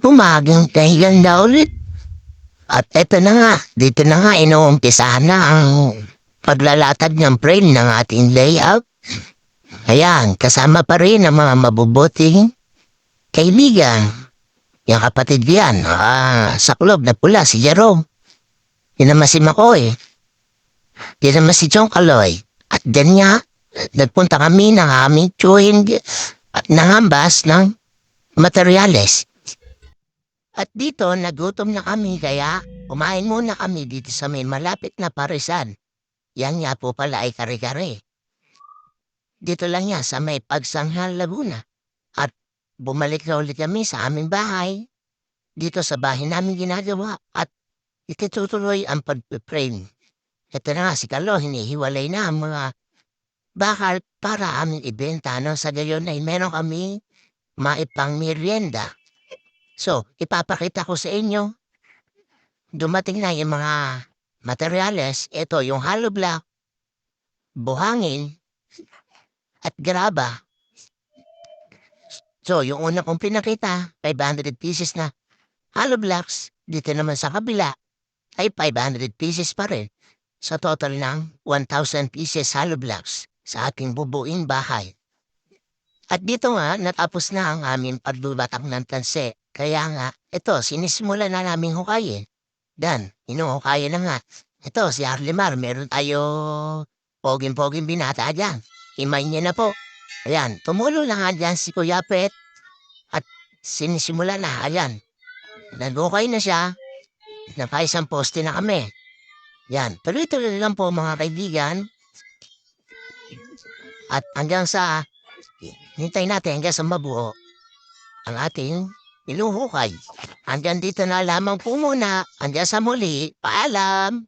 Umagang dahilan na ulit. At eto na nga, dito na nga inuumpisahan na ang paglalatag ng frame ng ating layout. Ayan, kasama pa rin ang mga mabubuting kaibigan. Yung kapatid yan, sa club na pula, si Jerome. Yan naman si McCoy. Yan naman si John Caloy. At din nga, nagpunta kami ng aming chewing at nangambas ng materyales. At dito, nagutom na kami kaya kumain muna kami dito sa may malapit na parisan. Yan nga po pala ay kare-kare. Dito lang yan sa may Pagsanghal, Laguna. At bumalik na ulit kami sa aming bahay. Dito sa bahay namin ginagawa at itutuloy ang pag-frame. Ito na nga si Carlo, hinihiwalay na ang mga bakal para aming ibenta. No? Sa gayon ay meron kami maipang merienda. So, ipapakita ko sa inyo. Dumating na yung mga materyales. Ito, yung hollow block, buhangin, at graba. So, yung una kong pinakita, 500 pieces na hollow blocks. Dito naman sa kabila, ay 500 pieces pa rin. Sa total ng 1,000 pieces hollow blocks sa aking bubuing bahay. At dito nga, natapos na ang aming paglubatak ng tanse. Kaya nga, ito, sinisimulan na namin hukayin. Dan, hinuhukayin na nga. Ito, si Arlimar, meron tayo poging-poging binata dyan. Imay niya na po. Ayan, tumulo na nga dyan si Kuya Pet. At sinisimulan na, ayan. Naghukay na siya. Nakaisang poste na kami. Yan, tuloy-tuloy lang po mga kaibigan. At hanggang sa, hintay natin hanggang sa mabuo ang ating iluhukay. Hanggang dito na lamang po muna. Hanggang sa muli. Paalam!